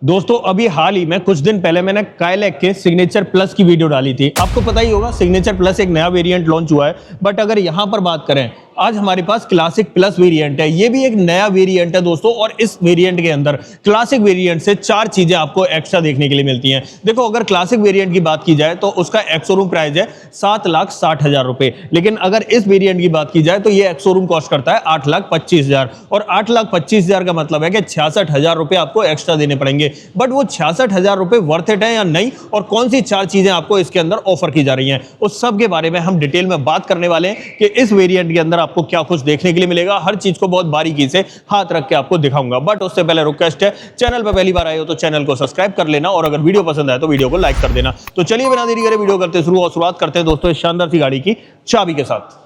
दोस्तों अभी हाल ही में कुछ दिन पहले मैंने काइलैक के सिग्नेचर प्लस की वीडियो डाली थी। आपको पता ही होगा सिग्नेचर प्लस एक नया वेरिएंट लॉन्च हुआ है। बट अगर यहां पर बात करें, आज हमारे पास क्लासिक प्लस वेरिएंट है। ये भी एक नया वेरिएंट है दोस्तों, और इस वेरिएंट के अंदर क्लासिक वेरिएंट से 4 चीजें आपको एक्स्ट्रा देखने के लिए मिलती हैं। देखो, अगर क्लासिक वेरिएंट की बात की जाए तो उसका एक्स-शोरूम प्राइस है 7,60,000 रुपए, लेकिन अगर इस वेरिएंट की बात की जाए तो ये एक्स-शोरूम कॉस्ट करता है 8,25,000। और 8,25,000 का मतलब है कि 66,000 रुपए आपको एक्स्ट्रा देने पड़ेंगे। बट वो 66,000 रुपए वर्थ इट है या नहीं, और कौन सी 4 चीजें आपको इसके अंदर ऑफर की जा रही हैं, उस सब के बारे में हम डिटेल में बात करने वाले हैं कि इस वेरिएंट के अंदर आपको क्या कुछ देखने के लिए मिलेगा। हर चीज को बहुत बारीकी से हाथ रख के आपको दिखाऊंगा। बट उससे पहले रिक्वेस्ट है, चैनल पर पहली बार आए हो तो चैनल को सब्सक्राइब कर लेना, और अगर वीडियो पसंद आए तो वीडियो को लाइक कर देना। तो चलिए बिना देरी करे वीडियो करते शुरू, और शुरुआत करते हैं दोस्तों इस शानदार सी गाड़ी की चाबी के साथ।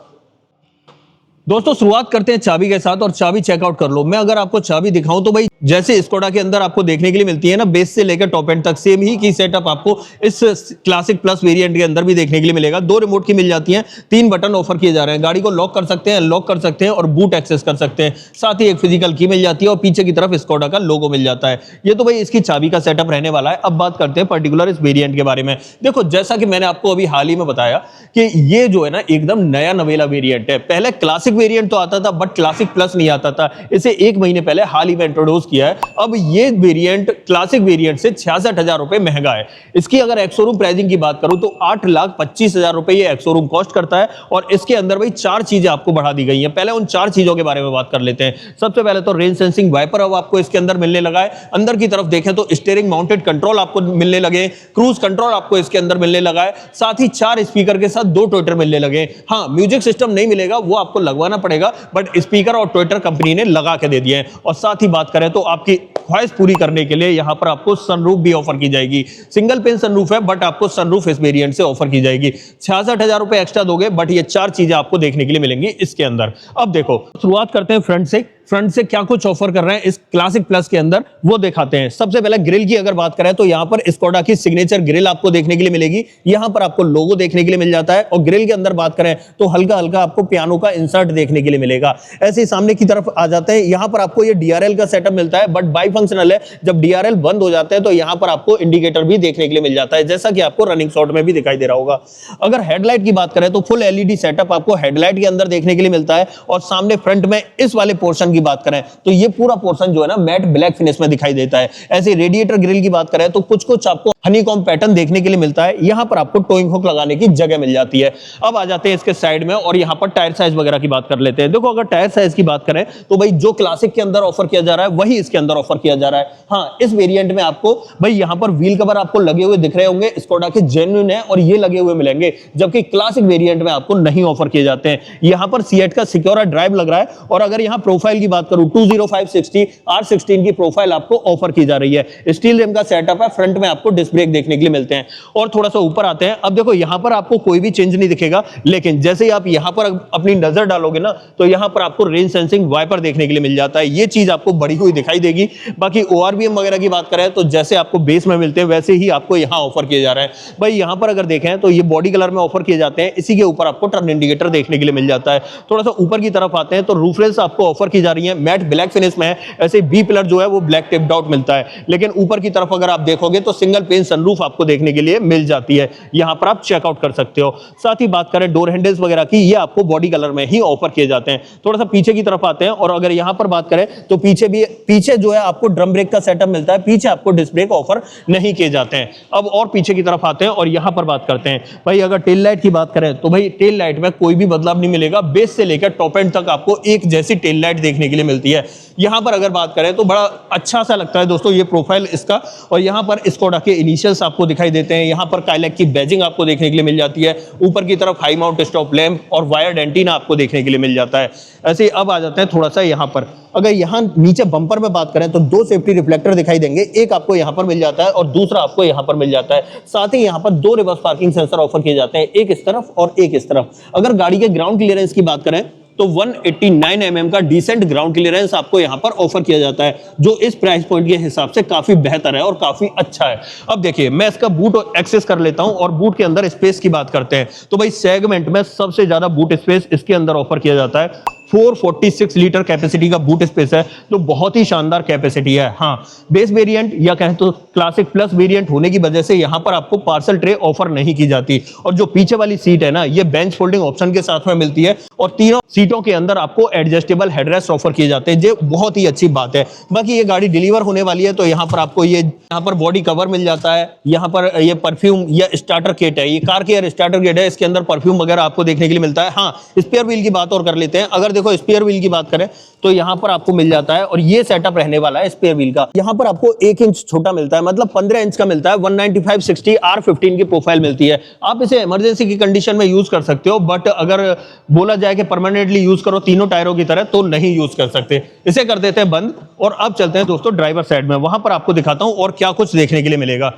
दोस्तों शुरुआत करते हैं चाबी के साथ, और चाबी चेकआउट कर लो। मैं अगर आपको चाबी दिखाऊं तो भाई जैसे स्कोडा के अंदर आपको देखने के लिए मिलती है ना, बेस से लेकर टॉप एंड तक सेम ही की सेटअप आपको इस क्लासिक प्लस वेरिएंट के अंदर भी देखने के लिए मिलेगा। 2 रिमोट की मिल जाती हैं, 3 बटन ऑफर किए जा रहे हैं। गाड़ी को लॉक कर सकते हैं, अनलॉक कर सकते हैं और बूट एक्सेस कर सकते हैं। साथ ही एक फिजिकल की मिल जाती है और पीछे की तरफ स्कोडा का लोगो मिल जाता है। ये तो भाई इसकी चाबी का सेटअप रहने वाला है। अब बात करते हैं पर्टिकुलर इस वेरिएंट के बारे में। देखो, जैसा कि मैंने आपको अभी हाल ही में बताया कि ये जो है ना एकदम नया नवेला वेरिएंट है। पहले क्लासिक वेरिएंट तो आता था बट क्लासिक प्लस नहीं आता था। इसे 1 महीने पहले हाल ही में इंट्रोड्यूस किया है। अब ये वेरिएंट क्लासिक वेरिएंट से 66,000 रुपए महंगा है। इसकी अगर एक्स-शोरूम प्राइसिंग की बात करूं तो 8,25,000 रुपए ये एक्स-शोरूम कॉस्ट करता है। और इसके अंदर भाई 4 चीजें आपको बढ़ा दी गई हैं। पहले उन 4 चीजों के बारे में बात कर लेते हैं। सबसे पहले तो रेन सेंसिंग वाइपर अब आपको इसके अंदर मिलने लगा है। अंदर की तरफ देखें तो स्टीयरिंग माउंटेड कंट्रोल आपको मिलने लगे, क्रूज कंट्रोल आपको इसके अंदर मिलने लगा है। साथ ही 4 स्पीकर के साथ 2 ट्विटर मिलने लगे। हाँ, म्यूजिक सिस्टम नहीं मिलेगा, वो आपको लगवाना पड़ेगा, बट स्पीकर और ट्विटर कंपनी ने लगा के दे दिए हैं। और साथ ही बात करें तो आपकी ख्वाहिश पूरी करने के लिए यहां पर आपको सनरूफ भी ऑफर की जाएगी। सिंगल पिन सनरूफ है, बट आपको सनरूफ इस वेरिएंट से ऑफर की जाएगी। 66,000 रुपए एक्स्ट्रा दोगे, बट ये 4 चीजें आपको देखने के लिए मिलेंगी इसके अंदर। अब देखो, शुरुआत करते हैं फ्रंट से। फ्रंट से क्या कुछ ऑफर कर रहे हैं इस क्लासिक प्लस के अंदर, वो दिखाते हैं। सबसे पहले ग्रिल की अगर बात करें तो यहां पर स्कोडा की सिग्नेचर ग्रिल आपको देखने के लिए मिलेगी। यहां पर आपको लोगो देखने के लिए मिल जाता है। और ग्रिल के अंदर बात करें तो हल्का हल्का आपको पियानो का इंसर्ट देखने के लिए मिलेगा। ऐसे ही सामने की तरफ आ जाते हैं, यहां पर आपको ये DRL का सेटअप मिलता है, बट बाई फंक्शनल है। जब DRL बंद हो जाता है तो यहां पर आपको इंडिकेटर भी देखने के लिए मिल जाता है, जैसा कि आपको रनिंग शॉट में भी दिखाई दे रहा होगा। अगर हेडलाइट की बात करें तो फुल LED सेटअप आपको हेडलाइट के अंदर देखने के लिए मिलता है। और सामने फ्रंट में इस वाले पोर्शन की बात करें तो ये पूरा पोर्शन जो है ना मैट ब्लैक फिनिश में दिखाई देता है। ऐसे रेडिएटर ग्रिल की बात करें तो कुछ कुछ आपको हनीकॉम्ब पैटर्न देखने के लिए मिलता है। यहां पर आपको टोइंग हुक लगाने की जगह मिल जाती है। अब आ जाते हैं इसके साइड में, और यहां पर टायर साइज वगैरह की बात कर लेते हैं। देखो, अगर टायर साइज की बात करें तो भाई जो क्लासिक के अंदर ऑफर किया जा रहा है वही इसके अंदर ऑफर किया जा रहा है। हाँ, इस वेरिएंट में आपको भाई यहां पर व्हील कवर आपको लगे हुए दिख रहे होंगे, स्कोडा के जेन्युइन है और ये लगे हुए मिलेंगे, जबकि क्लासिक वेरिएंट में आपको नहीं ऑफर किए जाते हैं। यहां पर सीएट का सिक्योर ड्राइव लग रहा है। और अगर यहां प्रोफाइल की बात करूं 205/60 R16 की प्रोफाइल आपको ऑफर की जा रही है। स्टील रिम का सेटअप है। फ्रंट में आपको डिस्क ब्रेक देखने के लिए मिलते हैं। और थोड़ा सा ऊपर आते हैं। अब देखो, यहां पर आपको कोई भी चेंज नहीं दिखेगा, लेकिन जैसे ही आप यहां पर अपनी नजर डालोगे ना तो यहां पर आपको रेन सेंसिंग वाइपर देखने के लिए मिल जाता है। ये चीज आपको बढ़ी हुई दिखाई देगी। बाकी ORVM वगैरह की बात करें तो जैसे आपको बेस में मिलते हैं वैसे ही आपको यहां ऑफर किए जा रहे हैं। भाई यहां पर अगर देखें तो ये बॉडी कलर में ऑफर किए जाते हैं। इसी के ऊपर आपको टर्न इंडिकेटर देखने के लिए मिल जाता है। थोड़ा सा ऊपर की तरफ आते हैं तो रूफ रेल्स आपको ऑफर की जा रही है, मैट ब्लैक फिनिश में है। ऐसे बी पिलर जो है वो ब्लैक टिप्ड आउट मिलता है। लेकिन ऊपर की तरफ अगर आप देखोगे तो सिंगल पेन सनरूफ आपको देखने के लिए मिल जाती है। यहां पर आप चेकआउट कर सकते हो। साथ ही बात करें डोर हैंडल्स वगैरह की, ये आपको बॉडी कलर में ही ऑफर किए जाते हैं। थोड़ा सा पीछे की तरफ आते हैं, और अगर यहां पर बात करें तो पीछे जो है आपको ड्रम ब्रेक का सेटअप मिलता है। पीछे आपको डिस्क ब्रेक ऑफर नहीं किए जाते हैं। अब और पीछे की तरफ आते हैं और यहां पर बात करते हैं। भाई अगर टेल लाइट की बात करें तो भाई टेल लाइट में कोई भी बदलाव नहीं मिलेगा। बेस से लेकर टॉप एंड तक आपको एक जैसी टेल लाइट देखने के लिए मिलती है। यहां पर अगर बात करें तो बड़ा अच्छा सा लगता है दोस्तों ये प्रोफाइल इसका। और यहां पर स्कोडा के इनिशियल्स आपको दिखाई देते हैं। यहां पर काइलैक की बैजिंग आपको देखने के लिए मिल जाती है। ऊपर की तरफ हाई माउंट स्टॉप लैंप और वायर्ड एंटीना आपको देखने के लिए मिल जाता है। ऐसे अब आ जाते हैं थोड़ा सा यहां पर। अगर यहां नीचे बम्पर में बात करें तो 2 सेफ्टी रिफ्लेक्टर दिखाई देंगे। एक आपको यहां पर मिल जाता है और दूसरा आपको यहां पर मिल जाता है। साथ ही यहां पर 2 रिवर्स पार्किंग सेंसर ऑफर किए जाते हैं, एक इस तरफ और एक इस तरफ। अगर गाड़ी के ग्राउंड क्लियरेंस की बात करें तो 189 mm का डिसेंट ग्राउंड क्लियरेंस आपको यहां पर ऑफर किया जाता है, जो इस प्राइस पॉइंट के हिसाब से काफी बेहतर है और काफी अच्छा है। अब देखिए, मैं इसका बूट एक्सेस कर लेता हूं और बूट के अंदर स्पेस की बात करते हैं तो भाई सेगमेंट में सबसे ज्यादा बूट स्पेस इसके अंदर ऑफर किया जाता है। 446 लीटर कैपेसिटी का बूट स्पेस है, तो बहुत ही शानदार कैपेसिटी है। हाँ, बेस वेरिएंट या कहें तो क्लासिक प्लस वेरिएंट होने की वजह से यहाँ पर आपको पार्सल ट्रे ऑफर नहीं की जाती। और जो पीछे वाली सीट है ना, ये बेंच फोल्डिंग ऑप्शन के साथ में मिलती है और तीनों सीटों के अंदर आपको एडजस्टेबल हेडरेस्ट ऑफर किए जाते हैं, जो बहुत ही अच्छी बात है। बाकी ये गाड़ी डिलीवर होने वाली है, तो यहाँ पर आपको ये यहाँ पर बॉडी कवर मिल जाता है, यहाँ पर ये परफ्यूम या स्टार्टर किट है, ये कार केयर स्टार्टर किट है, इसके अंदर परफ्यूम वगैरह आपको देखने के लिए मिलता है। हाँ, स्पेयर व्हील की बात और कर लेते हैं। अगर देखो स्पेयर व्हील की बात करें तो यहाँ पर आपको मिल जाता है, और ये सेटअप रहने वाला है स्पेयर व्हील का। यहाँ पर आपको 1 इंच छोटा मिलता है, मतलब 15 इंच का मिलता है। 195/60 R15 की प्रोफाइल मिलती है। आप इसे इमरजेंसी की कंडीशन में यूज कर सकते हो, बट अगर बोला जाए कि परमानेंटली यूज करो तीनों टायरों की तरह, तो नहीं यूज कर सकते। इसे कर देते हैं बंद, और अब चलते हैं दोस्तों ड्राइवर साइड में, वहां पर आपको दिखाता हूं और क्या कुछ देखने के लिए मिलेगा।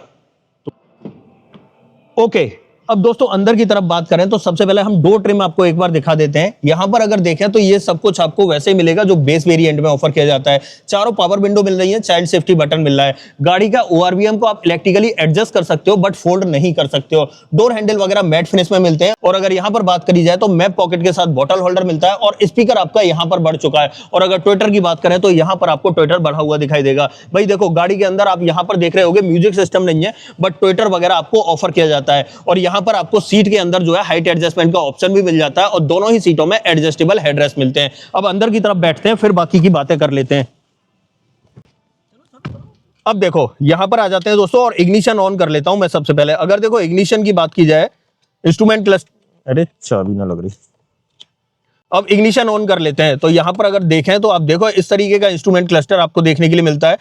ओके, अब दोस्तों अंदर की तरफ बात करें तो सबसे पहले हम डोर ट्रिम आपको एक बार दिखा देते हैं। यहां पर अगर देखें तो ये सब कुछ आपको वैसे ही मिलेगा जो बेस वेरिएंट में ऑफर किया जाता है। चारों पावर विंडो मिल रही है, चाइल्ड सेफ्टी बटन मिल रहा है। गाड़ी का ORVM को आप इलेक्ट्रिकली एडजस्ट कर सकते हो, बट फोल्ड नहीं कर सकते हो। डोर हैंडल वगैरह मैट फिनिश में मिलते हैं। और अगर यहां पर बात करी जाए तो मैप पॉकेट के साथ बॉटल होल्डर मिलता है, और स्पीकर आपका यहां पर बढ़ चुका है। और अगर ट्विटर की बात करें तो यहां पर आपको ट्विटर बढ़ा हुआ दिखाई देगा। भाई देखो, गाड़ी के अंदर आप यहां पर देख रहे होगे म्यूजिक सिस्टम नहीं है, बट ट्विटर वगैरह आपको ऑफर किया जाता है। और यहां पर आपको सीट के अंदर जो है हाइट एडजस्टमेंट का ऑप्शन भी मिल जाता है, और दोनों ही सीटों में एडजस्टेबल हेडरेस्ट मिलते हैं। अब अंदर की तरफ बैठते हैं, फिर बाकी की बातें कर लेते हैं। अब देखो यहां पर आ जाते हैं दोस्तों, और इग्निशन ऑन कर लेता हूं मैं सबसे पहले। अगर देखो इग्निशन की बात की जाए, इंस्ट्रूमेंट क्लस्टर, अरे चाबी ना लग रही। अब इग्निशन ऑन कर लेते हैं, तो यहां पर अगर देखें तो आप देखो इस तरीके का इंस्ट्रूमेंट क्लस्टर आपको देखने के लिए मिलता है।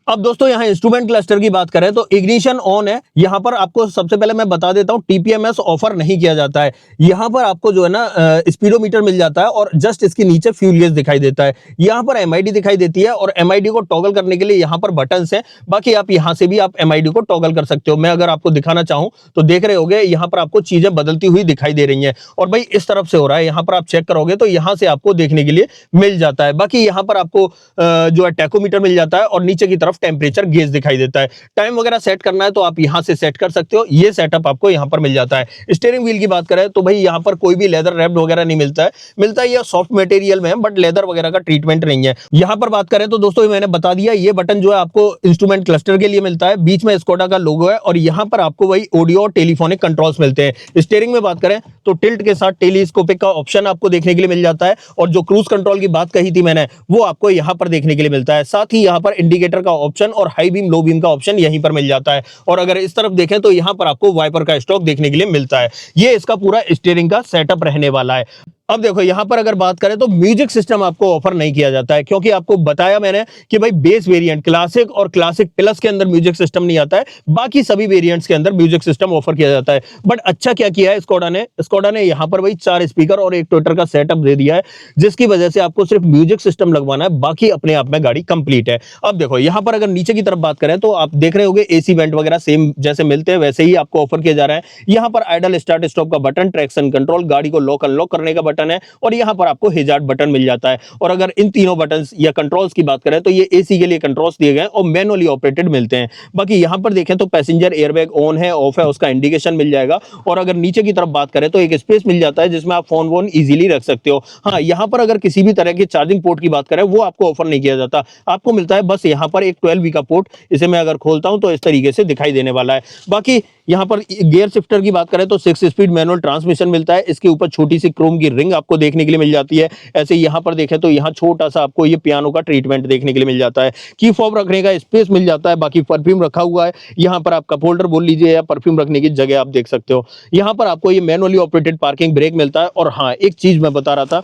अब दोस्तों यहाँ इंस्ट्रूमेंट क्लस्टर की बात करें तो इग्निशन ऑन है। यहां पर आपको सबसे पहले मैं बता देता हूं, TPMS ऑफर नहीं किया जाता है। यहां पर आपको जो है ना स्पीडोमीटर मिल जाता है, और जस्ट इसके नीचे फ्यूल गेज दिखाई देता है। यहां पर MID दिखाई देती है, और MID को टॉगल करने के लिए यहां पर बटन्स हैं। बाकी आप यहां से भी आप MID को टॉगल कर सकते हो। मैं अगर आपको दिखाना चाहूं तो देख रहे होगे यहां पर आपको चीजें बदलती हुई दिखाई दे रही हैं। और भाई इस तरफ से हो रहा है, यहां पर आप चेक करोगे तो यहां से आपको देखने के लिए मिल जाता है। बाकी यहां पर आपको जो है टैकोमीटर मिल जाता है, और नीचे की तरफ टेम्परेचर गेज दिखाई देता है। टाइम वगैरह सेट करना है तो आप यहां से सेट कर सकते हो। ये सेटअप आपको यहां पर मिल जाता है। स्टीयरिंग व्हील की बात करें तो भाई यहां पर कोई भी लेदर रैप्ड वगैरह नहीं मिलता है। मिलता है ये सॉफ्ट मटेरियल में है, बट लेदर वगैरह का ट्रीटमेंट नहीं है। यहां पर बात करें तो दोस्तों मैंने बता दिया, ये बटन जो है आपको इंस्ट्रूमेंट क्लस्टर के लिए मिलता है। बीच में स्कोडा का लोगो है, और यहां पर आपको वही ऑडियो और टेलीफोनिक कंट्रोल्स मिलते हैं। स्टीयरिंग में बात करें तो टिल्ट के साथ टेलीस्कोपिक का ऑप्शन आपको देखने के लिए मिल जाता है, और जो क्रूज कंट्रोल की बात कही थी मैंने, वो आपको यहां पर देखने के लिए मिलता है। साथ ही यहां पर इंडिकेटर का ऑप्शन और हाई बीम लो बीम का ऑप्शन यहीं पर मिल जाता है। और अगर इस तरफ देखें तो यहां पर आपको वाइपर का स्टॉक देखने के लिए मिलता है। ये इसका पूरा स्टीयरिंग का सेटअप रहने वाला है। अब देखो यहां पर अगर बात करें तो म्यूजिक सिस्टम आपको ऑफर नहीं किया जाता है, क्योंकि आपको बताया मैंने कि भाई बेस वेरिएंट क्लासिक और क्लासिक प्लस के अंदर म्यूजिक सिस्टम नहीं आता है। बाकी सभी वेरिएंट्स के अंदर म्यूजिक सिस्टम ऑफर किया जाता है। बट अच्छा क्या किया है स्कोडा ने यहां पर भाई 4 स्पीकर और एक ट्विटर का सेटअप दे दिया है, जिसकी वजह से आपको सिर्फ म्यूजिक सिस्टम लगवाना है, बाकी अपने आप में गाड़ी कंप्लीट है। अब देखो यहां पर अगर नीचे की तरफ बात करें तो आप देख रहे होंगे AC वेंट वगैरह सेम जैसे मिलते हैं वैसे ही आपको ऑफर किया जा रहा है। यहां पर आइडल स्टार्ट स्टॉप का बटन, ट्रैक्शन कंट्रोल, गाड़ी को लॉक अनलॉक करने का बटन है, और यहां पर आपको हिजार्ड बटन मिल जाता है। और अगर इन तीनों बटन्स या कंट्रोल्स की बात करें तो ये AC के लिए कंट्रोल्स दिए गए हैं और मैनुअली ऑपरेटेड मिलते हैं। बाकी यहां पर देखें तो पैसेंजर एयरबैग ऑन है ऑफ है उसका इंडिकेशन मिल जाएगा। और अगर नीचे की तरफ बात करें तो एक स्पेस मिल जाता है जिसमें आप फोन वोन इजीली रख सकते हो। हाँ, यहां पर अगर किसी भी तरह के चार्जिंग पोर्ट की बात करें वो आपको ऑफर नहीं किया जाता, आपको मिलता है बस यहां पर एक 12V का पोर्ट। इसे मैं अगर खोलता हूं तो इस तरीके से दिखाई देने वाला है। बाकी यहां पर गियर शिफ्टर की बात करें तो 6 स्पीड मैनुअल ट्रांसमिशन मिलता है। इसके ऊपर छोटी सी क्रोम की रिंग आपको देखने के लिए मिल जाती है। ऐसे यहां पर देखें तो यहां छोटा सा आपको ये पियानो का ट्रीटमेंट देखने के लिए मिल जाता है। की फॉब रखने का स्पेस मिल जाता है। बाकी परफ्यूम रखा हुआ है, यहां पर आप कप होल्डर बोल लीजिए या परफ्यूम रखने की जगह आप देख सकते हो। यहां पर आपको ये मैनुअली ऑपरेटेड पार्किंग ब्रेक मिलता है। और हाँ, एक चीज मैं बता रहा था,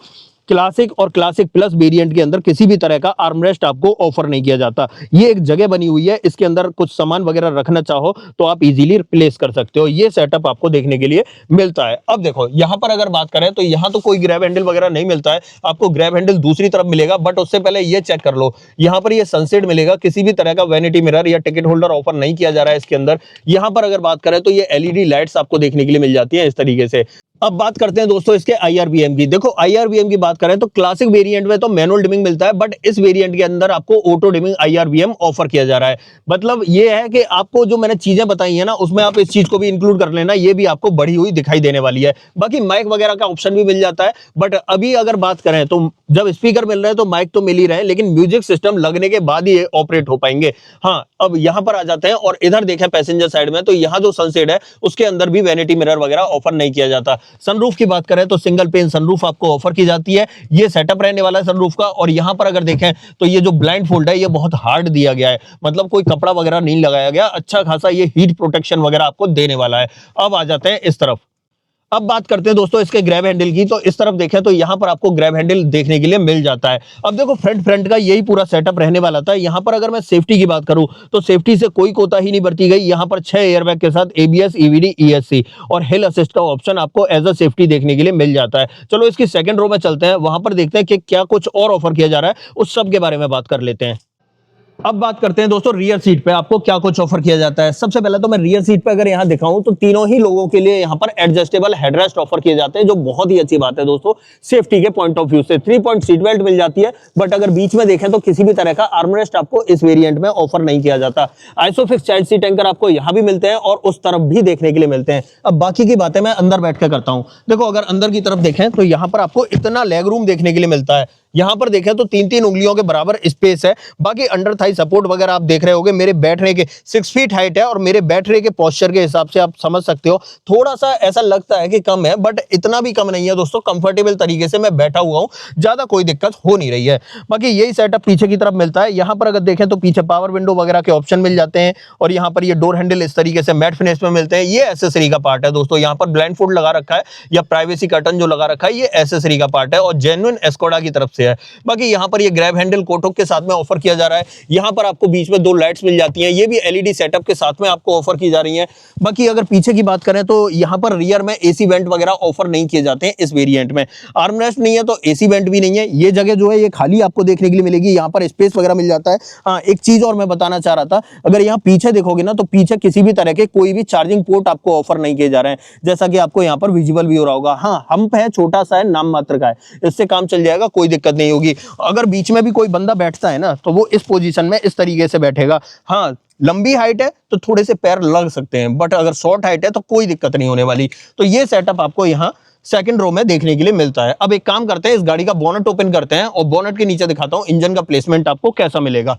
क्लासिक और क्लासिक प्लस वेरिएंट के अंदर किसी भी तरह का आर्मरेस्ट आपको ऑफर नहीं किया जाता। ये एक जगह बनी हुई है, इसके अंदर कुछ सामान वगैरह रखना चाहो तो आप इजीली रिप्लेस कर सकते हो। ये सेटअप आपको देखने के लिए मिलता है। अब देखो यहां पर अगर बात करें तो यहां तो कोई ग्रैब हैंडल वगैरह नहीं मिलता है, आपको ग्रैब हैंडल दूसरी तरफ मिलेगा। बट उससे पहले ये चेक कर लो, यहां पर ये सनसेट मिलेगा। किसी भी तरह का वैनिटी मिरर या टिकट होल्डर ऑफर नहीं किया जा रहा है इसके अंदर। यहां पर अगर बात करें तो ये LED लाइट्स आपको देखने के लिए मिल जाती है इस तरीके से। अब बात करते हैं दोस्तों इसके IRBM की। देखो IRBM की बात करें तो क्लासिक वेरिएंट में तो मैनुअल डिमिंग मिलता है, बट इस वेरिएंट के अंदर आपको ऑटो डिमिंग IRBM ऑफर किया जा रहा है। मतलब ये है कि आपको जो मैंने चीजें बताई है ना, उसमें आप इस चीज को भी इंक्लूड कर लेना, ये भी आपको बढ़ी हुई दिखाई देने वाली है। बाकी माइक वगैरह का ऑप्शन भी मिल जाता है, बट अभी अगर बात करें तो जब स्पीकर मिल रहे हैं तो माइक तो मिल ही रहे हैं, लेकिन म्यूजिक सिस्टम लगने के बाद ही ऑपरेट हो पाएंगे। हाँ, अब यहां पर आ जाते हैं और इधर देखें पैसेंजर साइड में, तो यहाँ जो सनसेट है उसके अंदर भी वैनिटी मिरर वगैरह ऑफर नहीं किया जाता। सनरूफ की बात करें तो सिंगल पेन सनरूफ आपको ऑफर की जाती है। ये सेटअप रहने वाला है सनरूफ का। और यहां पर अगर देखें तो ये जो ब्लाइंड फोल्ड है ये बहुत हार्ड दिया गया है, मतलब कोई कपड़ा वगैरह नहीं लगाया गया, अच्छा खासा ये हीट प्रोटेक्शन वगैरह आपको देने वाला है। अब आ जाते हैं इस तरफ। अब बात करते हैं दोस्तों इसके ग्रैब हैंडल की। तो इस तरफ देखें तो यहां पर आपको ग्रैब हैंडल देखने के लिए मिल जाता है। अब देखो फ्रंट का यही पूरा सेटअप रहने वाला था। यहां पर अगर मैं सेफ्टी की बात करूं तो सेफ्टी से कोई कोताही नहीं बरती गई। यहां पर 6 एयरबैग के साथ ABS, EVD, ESC और हिल असिस्ट का ऑप्शन आपको एज अ सेफ्टी देखने के लिए मिल जाता है। चलो इसकी सेकंड रो में चलते हैं, वहां पर देखते हैं कि क्या कुछ और ऑफर किया जा रहा है, उस सब के बारे में बात कर लेते हैं। अब बात करते हैं दोस्तों रियर सीट पे आपको क्या कुछ ऑफर किया जाता है। सबसे पहले तो मैं रियर सीट पे अगर यहां दिखाऊं तो तीनों ही लोगों के लिए यहां पर एडजस्टेबल हेडरेस्ट ऑफर किए जाते हैं, जो बहुत ही अच्छी बात है दोस्तों सेफ्टी के पॉइंट ऑफ व्यू से। 3 पॉइंट सीट बेल्ट मिल जाती है, बट अगर बीच में देखें तो किसी भी तरह का आर्मरेस्ट आपको इस वेरिएंट में ऑफर नहीं किया जाता। आइसोफिक्स चाइल्ड सीट एंकर आपको यहां भी मिलते हैं और उस तरफ भी देखने के लिए मिलते हैं। अब बाकी की बातें मैं अंदर बैठ कर करता हूं। देखो अगर अंदर की तरफ देखें तो यहां पर आपको इतना लेग रूम देखने के लिए मिलता है। यहां पर देखें तो 3-3 उंगलियों के बराबर स्पेस है। बाकी अंडर थाई सपोर्ट वगैरह आप देख रहे होंगे, मेरे बैठने के 6 फीट हाइट है और मेरे बैठने के पोस्चर के हिसाब से आप समझ सकते हो थोड़ा सा ऐसा लगता है कि कम है, बट इतना भी कम नहीं है दोस्तों। कंफर्टेबल तरीके से मैं बैठा हुआ हूं, ज्यादा कोई दिक्कत हो नहीं रही है। बाकी यही सेटअप पीछे की तरफ मिलता है। यहां पर अगर देखें तो पीछे पावर विंडो वगैरह के ऑप्शन मिल जाते हैं और यहां पर ये डोर हैंडल इस तरीके से मैट फिनिश में मिलते हैं। ये एसेसरी का पार्ट है दोस्तों। यहां पर ब्लाइंड फोल्ड लगा रखा है या प्राइवेसी कर्टन जो लगा रखा है, ये एसेसरी का पार्ट है और जेन्युइन एस्कोडा की तरफ से है। बाकी यहां पर ये ग्रैब हैंडल कोटक के साथ में ऑफर किया जा रहा है। यहां पर आपको बीच में 2 लाइट्स मिल जाती हैं, ये भी LED सेटअप के साथ में आपको ऑफर की जा रही हैं। बाकी अगर पीछे की बात करें तो यहां पर रियर में AC वेंट वगैरह ऑफर नहीं किए जाते हैं इस वेरिएंट में। आर्मरेस्ट नहीं है तो AC वेंट भी नहीं है। ये जगह जो है ये खाली आपको देखने के लिए मिलेगी। यहां पर स्पेस वगैरह मिल जाता है। हाँ, एक चीज और मैं बताना चाह रहा था, अगर यहाँ पीछे देखोगे ना तो पीछे किसी भी तरह के कोई भी चार्जिंग पोर्ट आपको ऑफर नहीं किए जा रहे हैं, जैसा कि आपको यहाँ पर विजिबल भी हो रहा होगा। हाँ, हम्प है, छोटा सा है, नाम मात्र का है, इससे काम चल जाएगा, कोई दिक्कत नहीं होगी। अगर बीच में भी कोई बंदा बैठता है ना तो वो इस पोजीशन में इस तरीके से बैठेगा। हाँ, लंबी हाइट है तो थोड़े से पैर लग सकते हैं, बट अगर शॉर्ट हाइट है तो कोई दिक्कत नहीं होने वाली। तो ये सेटअप आपको यहाँ सेकंड रो में देखने के लिए मिलता है। अब एक काम करते हैं, इस गाड़ी का बोनट ओपन करते हैं और बोनट के नीचे दिखाता हूं इंजन का प्लेसमेंट आपको कैसा मिलेगा।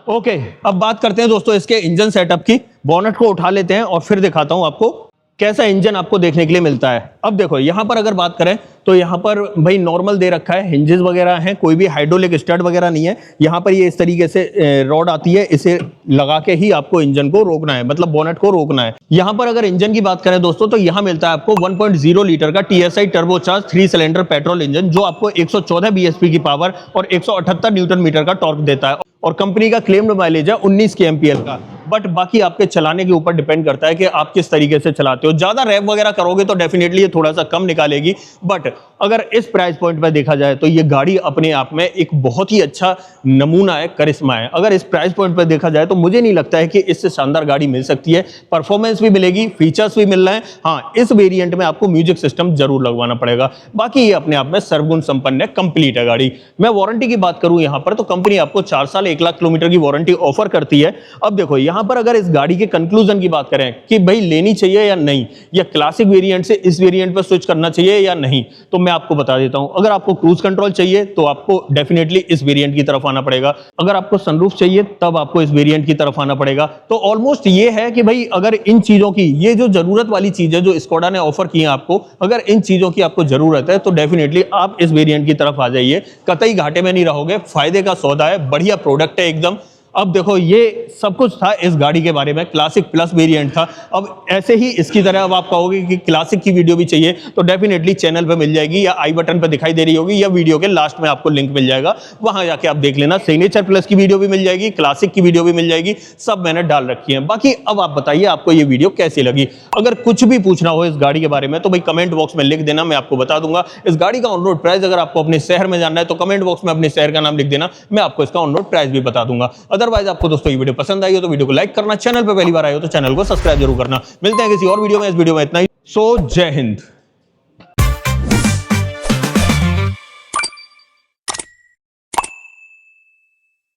ओके, अब बात करते हैं दोस्तों इसके इंजन सेटअप की। बोनट को उठा लेते हैं और फिर दिखाता हूं आपको कैसा इंजन आपको देखने के लिए मिलता है। अब देखो यहां पर अगर बात करें तो यहां पर भाई नॉर्मल दे रखा है, हिंजेस वगैरह हैं, कोई भी हाइड्रोलिक स्टड वगैरह नहीं है। यहां पर ये इस तरीके से रॉड आती है, इसे लगा के ही आपको इंजन को रोकना है, मतलब बोनेट को रोकना है। यहां पर अगर इंजन की बात करें दोस्तों तो यहां मिलता है आपको 1.0 लीटर का TSI turbocharge 3 cylinder petrol engine, जो आपको 114 bhp की पावर और 178 न्यूटन मीटर का टॉर्क देता है और कंपनी का क्लेम्ड माइलेज है 19 kmpl का। बट बाकी आपके चलाने के ऊपर डिपेंड करता है कि आप किस तरीके से चलाते हो। ज्यादा रैप वगैरह करोगे तो डेफिनेटली ये थोड़ा सा कम निकालेगी, बट अगर इस प्राइस पॉइंट पर देखा जाए तो ये गाड़ी अपने आप में एक बहुत ही अच्छा नमूना है, करिश्मा है। अगर इस प्राइस पॉइंट पर देखा जाए तो मुझे नहीं लगता है कि इससे शानदार गाड़ी मिल सकती है। परफॉर्मेंस भी मिलेगी, फीचर्स भी मिल रहे हैं। हाँ, इस वेरिएंट में आपको म्यूजिक सिस्टम जरूर लगवाना पड़ेगा। बाकी ये अपने आप में सर्वगुण संपन्न है, कंप्लीट है गाड़ी। मैं वारंटी की बात करूं यहां पर तो कंपनी आपको 4 साल 1 लाख किलोमीटर की वारंटी ऑफर करती है। अब देखो यहां पर अगर इस गाड़ी के कंक्लूजन की बात करें कि भाई लेनी चाहिए या नहीं, या क्लासिक वेरिएंट से इस वेरिएंट पर स्विच करना चाहिए या नहीं, तो मैं आपको बता देता हूं। अगर आपको क्रूज कंट्रोल चाहिए तो आपको डेफिनेटली इस वेरिएंट की तरफ आना पड़ेगा। अगर आपको सनरूफ चाहिए तब आपको इस वेरिएंट की तरफ आना पड़ेगा। तो ऑलमोस्ट ये है कि भाई अगर इन चीजों की, ये जो जरूरत वाली चीज है जो स्कोडा ने ऑफर की है आपको, अगर इन चीजों की आपको जरूरत है तो डेफिनेटली आप इस वेरिएंट की तरफ आ जाइए। कतई घाटे में नहीं रहोगे, फायदे का सौदा है, बढ़िया प्रोडक्ट है एकदम। अब देखो ये सब कुछ था इस गाड़ी के बारे में, क्लासिक प्लस वेरिएंट था। अब ऐसे ही इसकी तरह अब आप कहोगे कि क्लासिक की वीडियो भी चाहिए तो डेफिनेटली चैनल पे मिल जाएगी, या आई बटन पे दिखाई दे रही होगी, या वीडियो के लास्ट में आपको लिंक मिल जाएगा, वहां जाके आप देख लेना। सिग्नेचर प्लस की वीडियो भी मिल जाएगी, क्लासिक की वीडियो भी मिल जाएगी, सब मैंने डाल रखी है। बाकी अब आप बताइए आपको ये वीडियो कैसी लगी। अगर कुछ भी पूछना हो इस गाड़ी के बारे में तो भाई कमेंट बॉक्स में लिख देना, मैं आपको बता दूंगा। इस गाड़ी का ऑन रोड प्राइस अगर आपको अपने शहर में जानना है तो कमेंट बॉक्स में अपने शहर का नाम लिख देना, मैं आपको इसका ऑन रोड प्राइस भी बता दूंगा। अदरवाइज आपको दोस्तों ये वीडियो पसंद आई हो तो वीडियो को लाइक करना, चैनल पे पहली बार आए हो तो चैनल को सब्सक्राइब जरूर करना। मिलते हैं किसी और वीडियो में, इस वीडियो में इतना ही। सो जय हिंद।